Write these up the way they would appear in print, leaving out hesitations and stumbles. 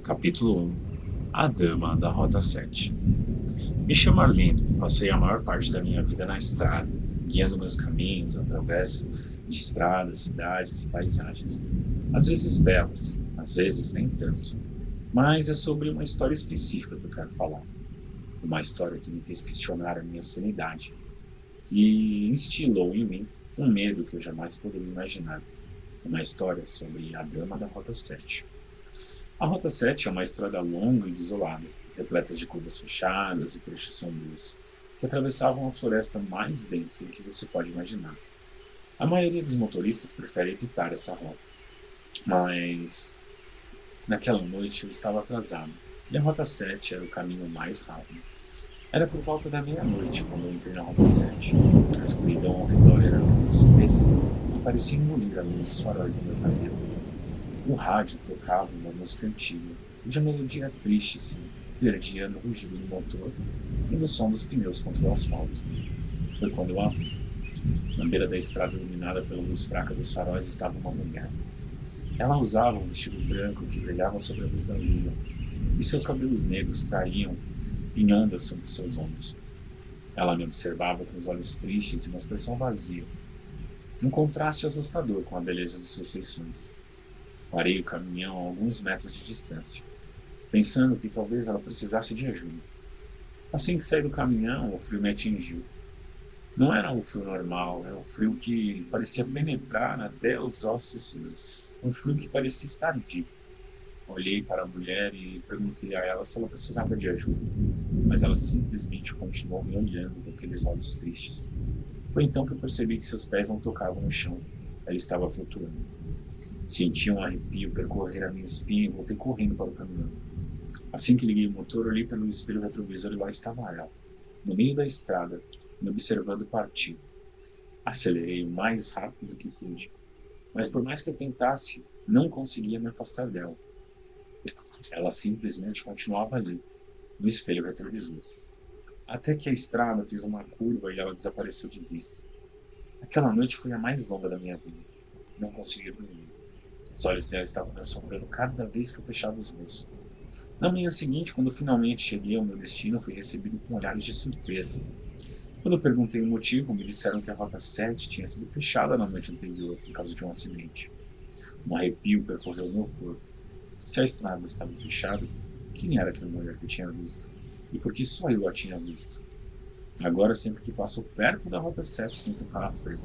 Capítulo 1. A Dama da Rota 7. Me chamo Arlindo e passei a maior parte da minha vida na estrada, guiando meus caminhos através de estradas, cidades e paisagens. Às vezes belas, às vezes nem tanto. Mas é sobre uma história específica que eu quero falar. Uma história que me fez questionar a minha sanidade e instilou em mim um medo que eu jamais poderia imaginar. Uma história sobre a Dama da Rota 7. A Rota 7 é uma estrada longa e desolada, repleta de curvas fechadas e trechos sombrios, que atravessavam a floresta mais densa que você pode imaginar. A maioria dos motoristas prefere evitar essa rota, mas naquela noite eu estava atrasado, e a Rota 7 era o caminho mais rápido. Era por volta da meia-noite quando eu entrei na Rota 7. A escuridão ao redor era tão espessa que parecia engolir a luz dos faróis do meu cabelo. O rádio tocava uma música antiga, cuja melodia triste se perdia no rugido do motor e no som dos pneus contra o asfalto. Foi quando eu a vi. Na beira da estrada iluminada pela luz fraca dos faróis estava uma mulher. Ela usava um vestido branco que brilhava sobre a luz da lua, e seus cabelos negros caíam em ondas sobre seus ombros. Ela me observava com os olhos tristes e uma expressão vazia, um contraste assustador com a beleza de suas feições. Parei o caminhão a alguns metros de distância, pensando que talvez ela precisasse de ajuda. Assim que saí do caminhão, o frio me atingiu. Não era um frio normal, era um frio que parecia penetrar até os ossos, um frio que parecia estar vivo. Olhei para a mulher e perguntei a ela se ela precisava de ajuda, mas ela simplesmente continuou me olhando com aqueles olhos tristes. Foi então que eu percebi que seus pés não tocavam no chão, ela estava flutuando. Senti um arrepio percorrer a minha espinha e voltei correndo para o caminhão. Assim que liguei o motor, olhei pelo espelho retrovisor e lá estava ela, no meio da estrada, me observando partir. Acelerei o mais rápido que pude, mas por mais que eu tentasse, não conseguia me afastar dela. Ela simplesmente continuava ali, no espelho retrovisor. Até que a estrada fez uma curva e ela desapareceu de vista. Aquela noite foi a mais longa da minha vida. Não conseguia dormir. Os olhos dela estavam me assombrando cada vez que eu fechava os meus. Na manhã seguinte, quando finalmente cheguei ao meu destino, fui recebido com olhares de surpresa. Quando eu perguntei o motivo, me disseram que a Rota 7 tinha sido fechada na noite anterior por causa de um acidente. Um arrepio percorreu o meu corpo. Se a estrada estava fechada, quem era aquela mulher que eu tinha visto? E por que só eu a tinha visto? Agora, sempre que passo perto da Rota 7, sinto um calafrio.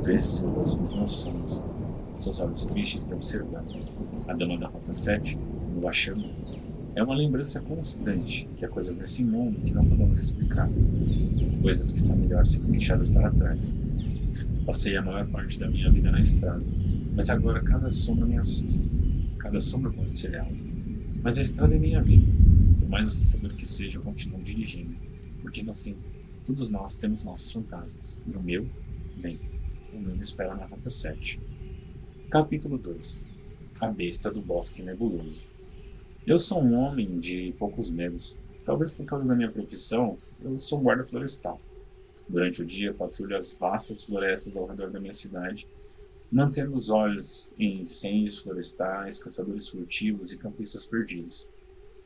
Vejo seu rosto nos meus sonhos, seus olhos tristes me observando. A Dama da Rota 7, como a chamo, é uma lembrança constante que há coisas nesse mundo que não podemos explicar. Coisas que são melhor serem deixadas para trás. Passei a maior parte da minha vida na estrada, mas agora cada sombra me assusta. Cada sombra pode ser ela. Mas a estrada é minha vida. Por mais assustador que seja, eu continuo dirigindo. Porque no fim, todos nós temos nossos fantasmas. E o meu, bem, o meu me espera na Rota 7. Capítulo 2. A Besta do Bosque Nebuloso. Eu sou um homem de poucos medos. Talvez por causa da minha profissão, eu sou um guarda florestal. Durante o dia, patrulho as vastas florestas ao redor da minha cidade, mantendo os olhos em incêndios florestais, caçadores furtivos e campistas perdidos.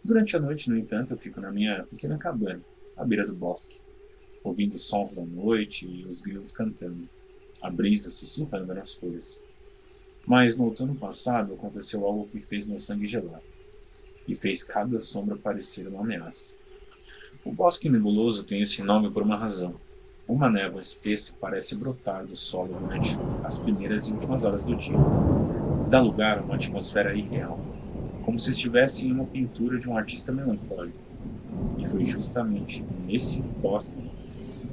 Durante a noite, no entanto, eu fico na minha pequena cabana, à beira do bosque, ouvindo os sons da noite e os grilos cantando, a brisa sussurrando nas folhas. Mas no outono passado aconteceu algo que fez meu sangue gelar, e fez cada sombra parecer uma ameaça. O bosque nebuloso tem esse nome por uma razão. Uma névoa espessa parece brotar do solo durante as primeiras e últimas horas do dia. Dá lugar a uma atmosfera irreal, como se estivesse em uma pintura de um artista melancólico. E foi justamente neste bosque,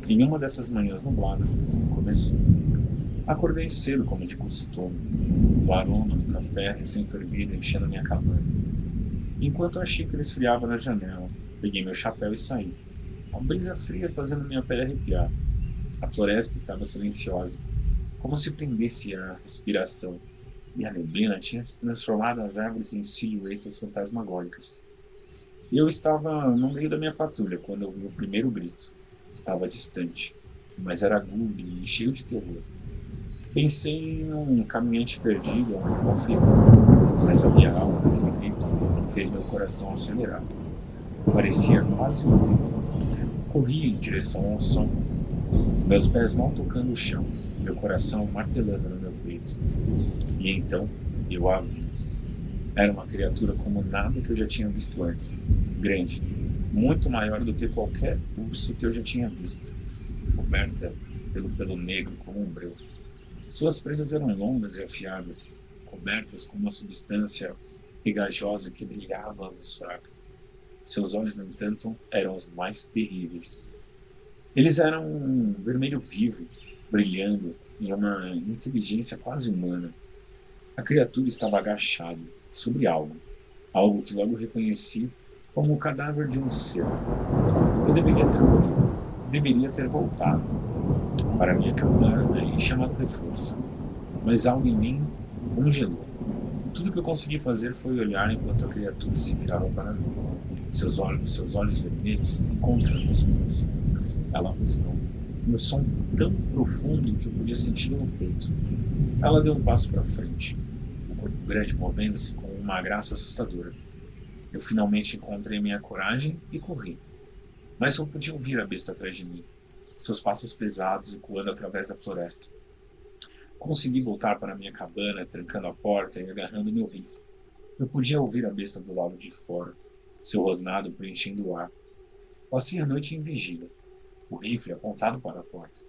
em uma dessas manhãs nubladas, que tudo começou. Acordei cedo, como de costume, o aroma do café recém-fervido enchendo minha cabana. Enquanto a xícara esfriava na janela, peguei meu chapéu e saí. A brisa fria fazendo minha pele arrepiar. A floresta estava silenciosa, como se prendesse a respiração, e a neblina tinha se transformado as árvores em silhuetas fantasmagóricas. Eu estava no meio da minha patrulha quando ouvi o primeiro grito. Estava distante, mas era agudo e cheio de terror. Pensei em um caminhante perdido ou um confio, mas havia algo naquele grito que fez meu coração acelerar. Parecia quase um grito. Corri em direção ao som, meus pés mal tocando o chão, meu coração martelando no meu peito. E então eu a vi. Era uma criatura como nada que eu já tinha visto antes. Grande, muito maior do que qualquer urso que eu já tinha visto, coberta pelo pelo negro como um breu. Suas presas eram longas e afiadas, cobertas com uma substância pegajosa que brilhava à luz fraca. Seus olhos, no entanto, eram os mais terríveis. Eles eram um vermelho vivo, brilhando em uma inteligência quase humana. A criatura estava agachada sobre algo, algo que logo reconheci como o cadáver de um ser. Eu deveria ter corrido, deveria ter voltado para minha cabana e chamado reforço, mas algo em mim congelou. Tudo que eu consegui fazer foi olhar enquanto a criatura se virava para mim, seus olhos vermelhos encontrando os meus. Ela rosnou, um som tão profundo que eu podia senti-lo no peito. Ela deu um passo para frente, o corpo grande movendo-se com uma graça assustadora. Eu finalmente encontrei minha coragem e corri, mas só podia ouvir a besta atrás de mim, seus passos pesados ecoando através da floresta. Consegui voltar para minha cabana, trancando a porta e agarrando meu rifle. Eu podia ouvir a besta do lado de fora, seu rosnado preenchendo o ar. Passei a noite em vigília, o rifle apontado para a porta,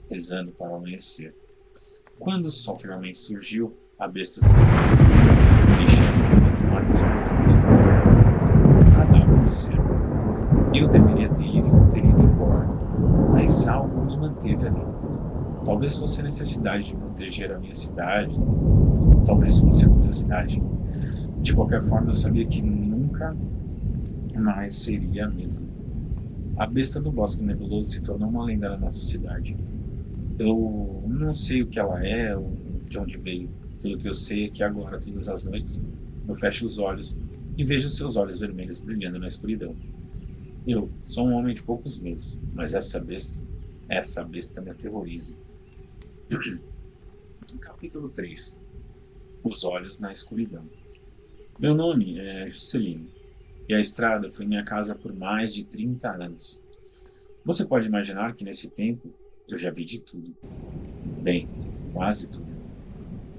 rezando para amanhecer. Quando o sol finalmente surgiu, a besta se levantou, deixando as marcas profundas na terra. O cadáver do ser. Eu deveria ter ido embora, mas algo me manteve ali. Talvez fosse a necessidade de proteger a minha cidade, talvez fosse a curiosidade. De qualquer forma, eu sabia que nunca mais seria a mesma. A besta do Bosque Nebuloso se tornou uma lenda na nossa cidade. Eu não sei o que ela é ou de onde veio. Tudo que eu sei é que agora, todas as noites, eu fecho os olhos e vejo seus olhos vermelhos brilhando na escuridão. Eu sou um homem de poucos medos, mas essa besta me aterroriza. Capítulo 3. Os olhos na escuridão. Meu nome é Juscelino, e a estrada foi minha casa por mais de 30 anos. Você pode imaginar que nesse tempo eu já vi de tudo. Bem, quase tudo.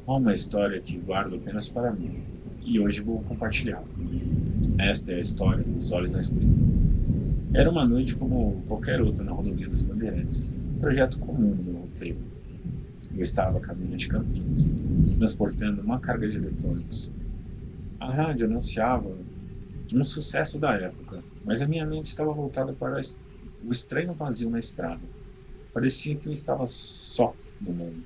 Há uma história que guardo apenas para mim, e hoje vou compartilhar. Esta é a história dos olhos na escuridão. Era uma noite como qualquer outra na rodovia dos Bandeirantes, um trajeto comum no meu roteiro. Eu estava a caminho de Campinas, transportando uma carga de eletrônicos. A rádio anunciava um sucesso da época, mas a minha mente estava voltada para o estranho vazio na estrada. Parecia que eu estava só no mundo.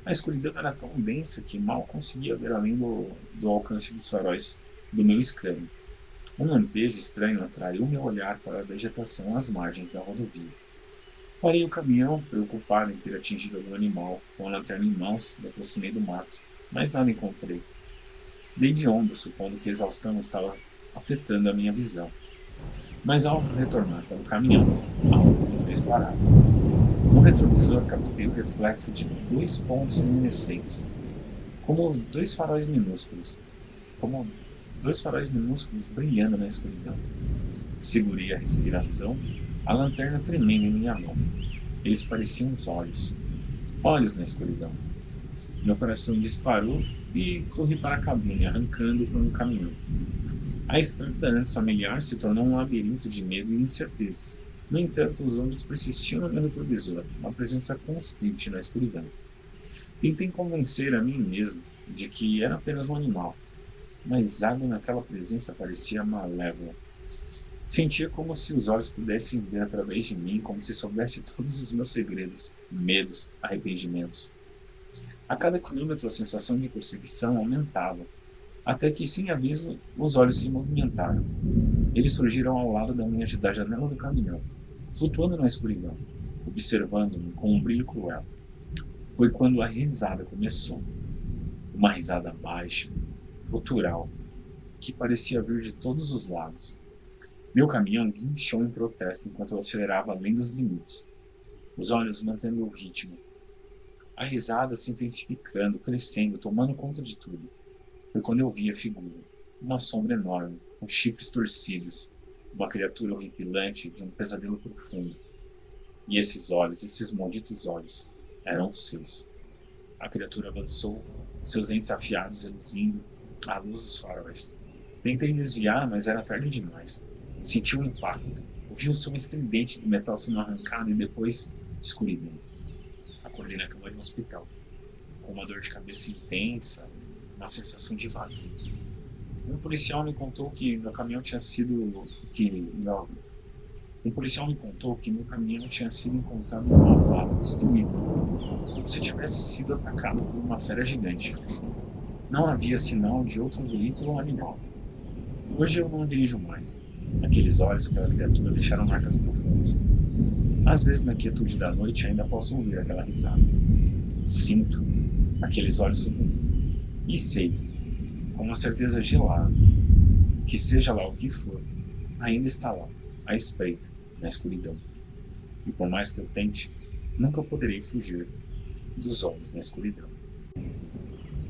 A escuridão era tão densa que mal conseguia ver além do alcance dos faróis do meu scanner. Um lampejo estranho atraiu meu olhar para a vegetação às margens da rodovia. Parei o caminhão, preocupado em ter atingido algum animal. Com a lanterna em mãos, me aproximei do mato, mas nada encontrei. Dei de ombro, supondo que a exaustão estava afetando a minha visão. Mas ao retornar para o caminhão, algo me fez parar. No retrovisor captei o reflexo de dois pontos luminescentes, como dois faróis minúsculos, como dois faróis minúsculos brilhando na escuridão. Segurei a respiração, a lanterna tremendo em minha mão. Eles pareciam os olhos. Olhos na escuridão. Meu coração disparou e corri para a cabine, arrancando para um caminhão. A estrada antes familiar se tornou um labirinto de medo e incertezas. No entanto, os homens persistiam no meu retrovisor, uma presença constante na escuridão. Tentei convencer a mim mesmo de que era apenas um animal, mas algo naquela presença parecia malévola. Sentia como se os olhos pudessem ver através de mim, como se soubesse todos os meus segredos, medos, arrependimentos. A cada quilômetro a sensação de perseguição aumentava, até que, sem aviso, os olhos se movimentaram. Eles surgiram ao lado da janela do caminhão, flutuando na escuridão, observando-me com um brilho cruel. Foi quando a risada começou. Uma risada baixa, gutural, que parecia vir de todos os lados. Meu caminhão guinchou em protesto enquanto eu acelerava além dos limites, os olhos mantendo o ritmo. A risada se intensificando, crescendo, tomando conta de tudo. Foi quando eu vi a figura. Uma sombra enorme, com chifres torcidos, uma criatura horripilante de um pesadelo profundo. E esses olhos, esses malditos olhos, eram os seus. A criatura avançou, seus dentes afiados reluzindo à luz dos faróis. Tentei desviar, mas era tarde demais. Senti um impacto. Ouvi o som estridente do metal sendo arrancado e depois escuridão. Acordei na cama de um hospital, com uma dor de cabeça intensa, uma sensação de vazio. Um policial me contou que meu caminhão tinha sido que meu, um policial me contou que meu caminhão tinha sido encontrado numa vala, destruído, como se tivesse sido atacado por uma fera gigante. Não havia sinal de outro veículo ou animal. Hoje eu não dirijo mais. Aqueles olhos daquela criatura deixaram marcas profundas. Às vezes, na quietude da noite, ainda posso ouvir aquela risada. Sinto aqueles olhos sobre mim. E sei, com uma certeza gelada, que seja lá o que for, ainda está lá, à espreita, na escuridão. E por mais que eu tente, nunca poderei fugir dos olhos na escuridão.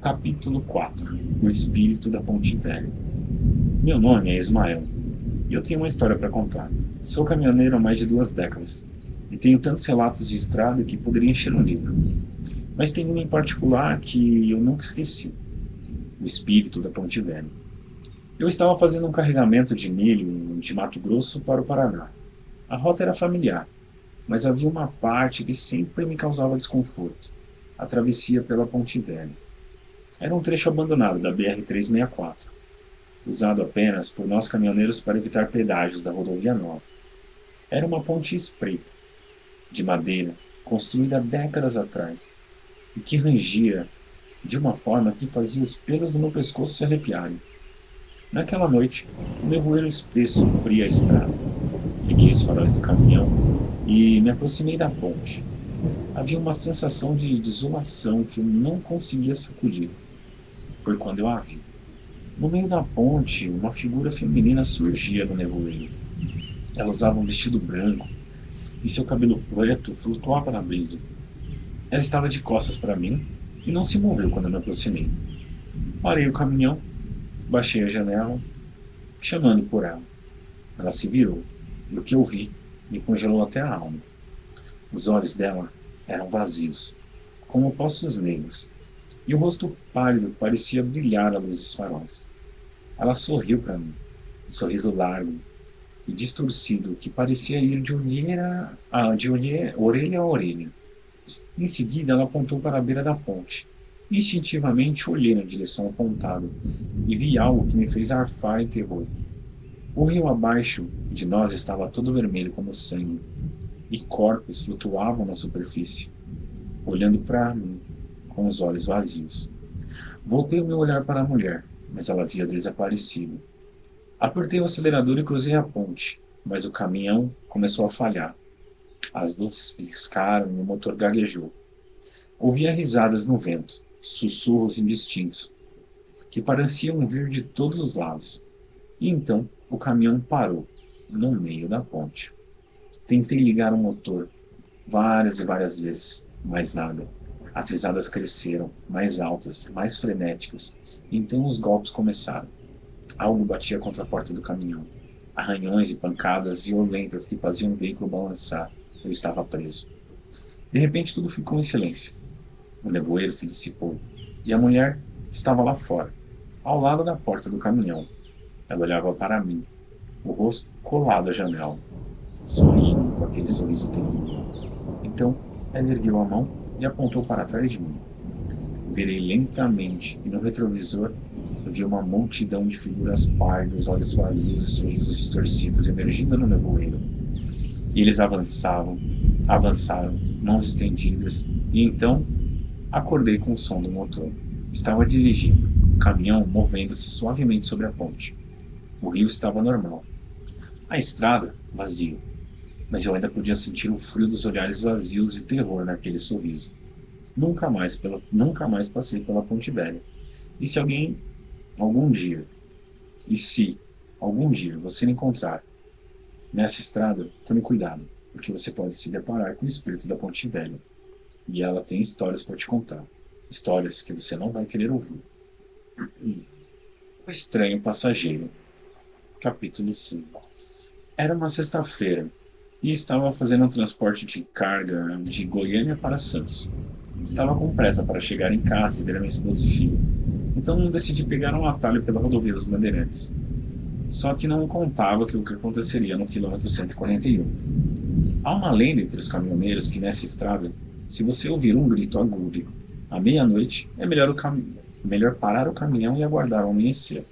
Capítulo 4. O Espírito da Ponte Velha. Meu nome é Ismael, e eu tenho uma história para contar. Sou caminhoneiro há mais de 2 décadas, e tenho tantos relatos de estrada que poderia encher um livro. Mas tem um em particular que eu nunca esqueci: o Espírito da Ponte Velha. Eu estava fazendo um carregamento de milho de Mato Grosso para o Paraná. A rota era familiar, mas havia uma parte que sempre me causava desconforto: a travessia pela Ponte Velha. Era um trecho abandonado da BR-364, usado apenas por nós caminhoneiros para evitar pedágios da rodovia nova. Era uma ponte espreita, de madeira, construída há décadas atrás, e que rangia de uma forma que fazia os pelos do meu pescoço se arrepiarem. Naquela noite, um nevoeiro espesso cobria a estrada. Liguei os faróis do caminhão e me aproximei da ponte. Havia uma sensação de desolação que eu não conseguia sacudir. Foi quando eu a vi. No meio da ponte, uma figura feminina surgia no nevoeiro. Ela usava um vestido branco e seu cabelo preto flutuava na brisa. Ela estava de costas para mim e não se moveu quando eu me aproximei. Parei o caminhão, baixei a janela, chamando por ela. Ela se virou, e o que eu vi me congelou até a alma. Os olhos dela eram vazios, como poços negros, e o rosto pálido parecia brilhar à luz dos faróis. Ela sorriu para mim, um sorriso largo e distorcido que parecia ir orelha a orelha. Em seguida, ela apontou para a beira da ponte. Instintivamente olhei na direção apontada e vi algo que me fez arfar em terror. O rio abaixo de nós estava todo vermelho como sangue, e corpos flutuavam na superfície, olhando para mim com os olhos vazios. Voltei o meu olhar para a mulher, mas ela havia desaparecido. Apertei o acelerador e cruzei a ponte, mas o caminhão começou a falhar. As luzes piscaram e o motor gaguejou. Ouvia risadas no vento, sussurros indistintos, que pareciam vir de todos os lados. E então o caminhão parou, no meio da ponte. Tentei ligar o motor várias e várias vezes, mas nada. As risadas cresceram, mais altas, mais frenéticas. Então os golpes começaram. Algo batia contra a porta do caminhão. Arranhões e pancadas violentas que faziam o veículo balançar. Eu estava preso. De repente tudo ficou em silêncio. O nevoeiro se dissipou, e a mulher estava lá fora, ao lado da porta do caminhão. Ela olhava para mim, o rosto colado à janela, sorrindo com aquele sorriso terrível. Então, ela ergueu a mão e apontou para trás de mim. Virei lentamente e no retrovisor vi uma multidão de figuras pálidas, olhos vazios e sorrisos distorcidos emergindo no nevoeiro. E eles avançaram, mãos estendidas, e então acordei com o som do motor. Estava dirigindo, o caminhão movendo-se suavemente sobre a ponte. O rio estava normal. A estrada, vazia. Mas eu ainda podia sentir o frio dos olhares vazios e terror naquele sorriso. Nunca mais passei pela Ponte Velha. E se algum dia, e se algum dia você encontrar nessa estrada, tome cuidado, porque você pode se deparar com o espírito da Ponte Velha. E ela tem histórias para te contar. Histórias que você não vai querer ouvir. O estranho passageiro. Capítulo 5. Era uma sexta-feira e estava fazendo um transporte de carga de Goiânia para Santos. Estava com pressa para chegar em casa e ver a minha esposa e filha, então decidi pegar um atalho pela rodovia dos Bandeirantes. Só que não contava que o que aconteceria no quilômetro 141. Há uma lenda entre os caminhoneiros que nessa estrada, se você ouvir um grito agudo à meia-noite, é melhor parar o caminhão e aguardar o amanhecer.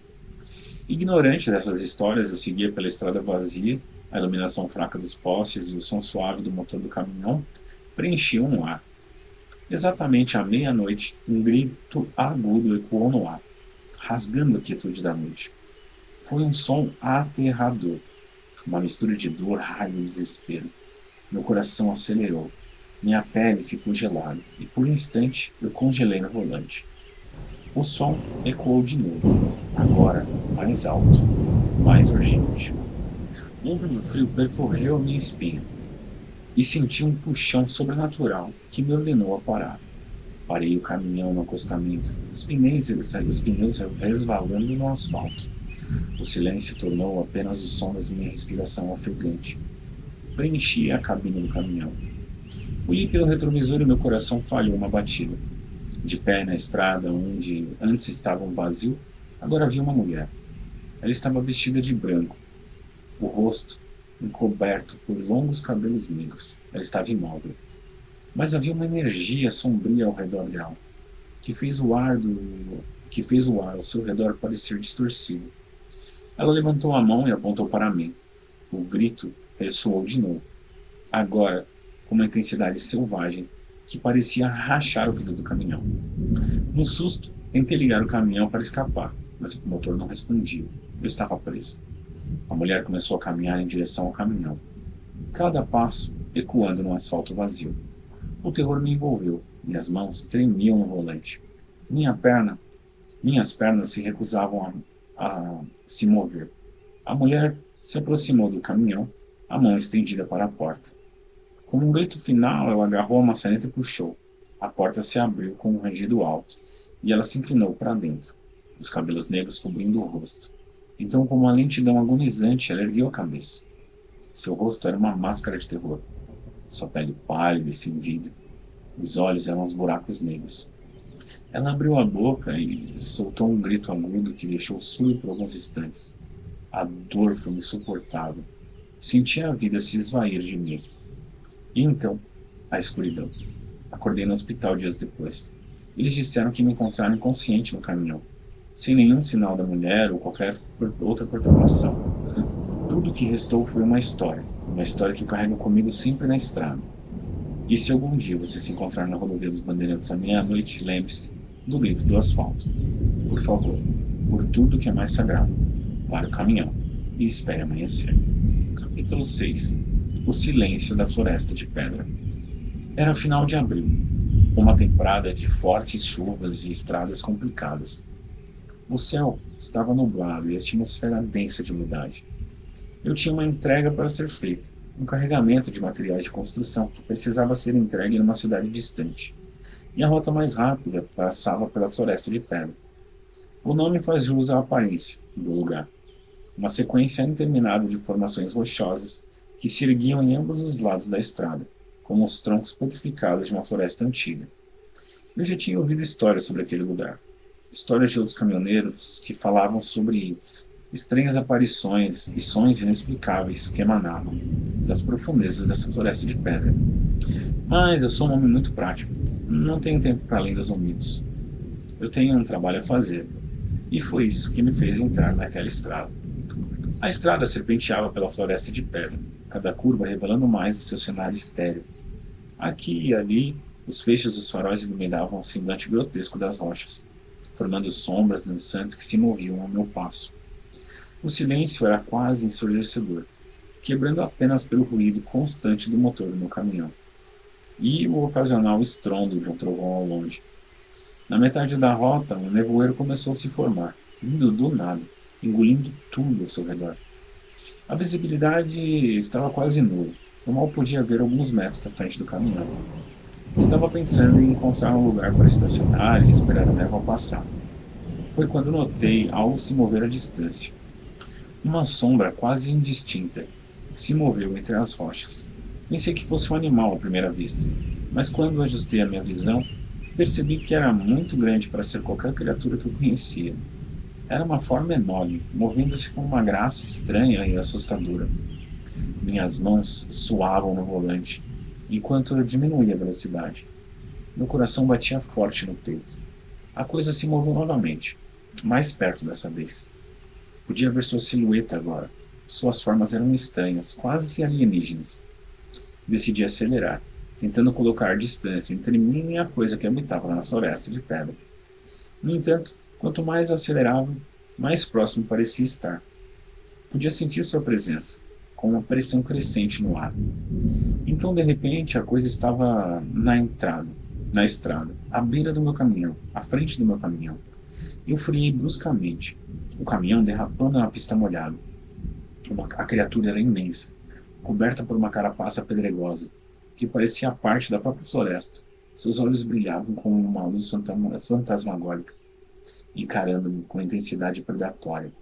Ignorante dessas histórias, eu seguia pela estrada vazia, a iluminação fraca dos postes e o som suave do motor do caminhão preenchiam o ar. Exatamente à meia-noite, um grito agudo ecoou no ar, rasgando a quietude da noite. Foi um som aterrador, uma mistura de dor, raiva e desespero. Meu coração acelerou, minha pele ficou gelada e por um instante eu congelei no volante. O som ecoou de novo, agora mais alto, mais urgente. Um brilho frio percorreu a minha espinha e senti um puxão sobrenatural que me ordenou a parar. Parei o caminhão no acostamento, os pneus resvalando no asfalto. O silêncio tornou apenas o som da minha respiração ofegante. Preenchia a cabine do caminhão. Olhei pelo retrovisor e meu coração falhou uma batida. De pé na estrada onde antes estava um vazio, agora havia uma mulher. Ela estava vestida de branco, o rosto encoberto por longos cabelos negros. Ela estava imóvel. Mas havia uma energia sombria ao redor dela, que fez o ar ao seu redor parecer distorcido. Ela levantou a mão e apontou para mim. O grito ressoou de novo, agora com uma intensidade selvagem que parecia rachar o vidro do caminhão. No susto, tentei ligar o caminhão para escapar, mas o motor não respondia. Eu estava preso. A mulher começou a caminhar em direção ao caminhão, cada passo ecoando no asfalto vazio. O terror me envolveu, minhas mãos tremiam no volante. Minhas pernas se recusavam a se mover. A mulher se aproximou do caminhão, a mão estendida para a porta. Com um grito final, ela agarrou a maçaneta e puxou. A porta se abriu com um rangido alto, e ela se inclinou para dentro, os cabelos negros cobrindo o rosto. Então, com uma lentidão agonizante, ela ergueu a cabeça. Seu rosto era uma máscara de terror. Sua pele pálida e sem vida. Os olhos eram os buracos negros. Ela abriu a boca e soltou um grito agudo que deixou surdo por alguns instantes. A dor foi insuportável. Senti a vida se esvair de mim. E então, a escuridão. Acordei no hospital dias depois. Eles disseram que me encontraram inconsciente no caminhão, sem nenhum sinal da mulher ou qualquer outra perturbação. Tudo o que restou foi uma história que eu carrego comigo sempre na estrada. E se algum dia você se encontrar na rodovia dos Bandeirantes à meia-noite, lembre-se do grito do asfalto. Por favor, por tudo que é mais sagrado, pare o caminhão e espere amanhecer. Capítulo 6. O silêncio da floresta de pedra. Era final de abril, uma temporada de fortes chuvas e estradas complicadas. O céu estava nublado e a atmosfera densa de umidade. Eu tinha uma entrega para ser feita, um carregamento de materiais de construção que precisava ser entregue numa cidade distante, e a rota mais rápida passava pela floresta de pedra. O nome faz jus à aparência do lugar, uma sequência interminável de formações rochosas que se erguiam em ambos os lados da estrada, como os troncos petrificados de uma floresta antiga. Eu já tinha ouvido histórias sobre aquele lugar, histórias de outros caminhoneiros que falavam sobre estranhas aparições e sons inexplicáveis que emanavam das profundezas dessa floresta de pedra. Mas eu sou um homem muito prático, não tenho tempo para lendas ou mitos. Eu tenho um trabalho a fazer, e foi isso que me fez entrar naquela estrada. A estrada serpenteava pela floresta de pedra, cada curva revelando mais o seu cenário estéril. Aqui e ali, os feixes dos faróis iluminavam o semblante grotesco das rochas, formando sombras dançantes que se moviam ao meu passo. O silêncio era quase ensurdecedor, quebrando apenas pelo ruído constante do motor do meu caminhão, e o ocasional estrondo de um trovão ao longe. Na metade da rota, um nevoeiro começou a se formar, vindo do nada, engolindo tudo ao seu redor. A visibilidade estava quase nula, eu mal podia ver alguns metros da frente do caminhão. Estava pensando em encontrar um lugar para estacionar e esperar a névoa passar. Foi quando notei algo se mover à distância. Uma sombra quase indistinta se moveu entre as rochas. Pensei que fosse um animal à primeira vista, mas quando ajustei a minha visão, percebi que era muito grande para ser qualquer criatura que eu conhecia. Era uma forma enorme, movendo-se com uma graça estranha e assustadora. Minhas mãos suavam no volante, enquanto eu diminuía a velocidade. Meu coração batia forte no peito. A coisa se moveu novamente, mais perto dessa vez. Podia ver sua silhueta agora. Suas formas eram estranhas, quase alienígenas. Decidi acelerar, tentando colocar distância entre mim e a coisa que habitava na floresta de pedra. No entanto, quanto mais eu acelerava, mais próximo parecia estar. Podia sentir sua presença, com uma pressão crescente no ar. Então, de repente, a coisa estava na estrada, à beira do meu caminhão, à frente do meu caminhão. Eu freiei bruscamente, o caminhão derrapando na pista molhada. A criatura era imensa, coberta por uma carapaça pedregosa, que parecia parte da própria floresta. Seus olhos brilhavam com uma luz fantasmagórica, encarando-me com intensidade predatória.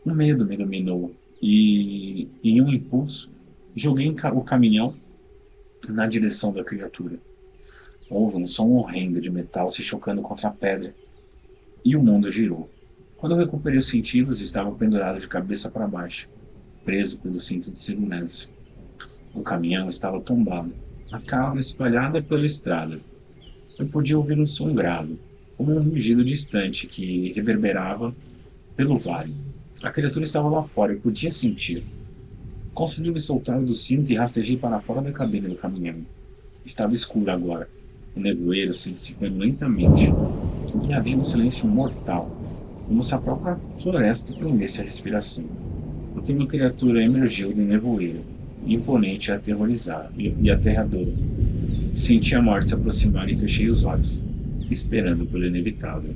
Um medo me dominou e, em um impulso, joguei o caminhão na direção da criatura. Houve um som horrendo de metal se chocando contra a pedra, e o mundo girou. Quando eu recuperei os sentidos, estava pendurado de cabeça para baixo, preso pelo cinto de segurança. O caminhão estava tombado, a carga espalhada pela estrada. Eu podia ouvir um som grave, como um rugido distante que reverberava pelo vale. A criatura estava lá fora, eu podia sentir. Consegui me soltar do cinto e rastejei para fora da cabine do caminhão. Estava escuro agora. O nevoeiro se dissipando lentamente. E havia um silêncio mortal, como se a própria floresta prendesse a respiração. Então uma criatura emergiu do nevoeiro, imponente e aterradora. Senti a morte se aproximar e fechei os olhos, esperando pelo inevitável.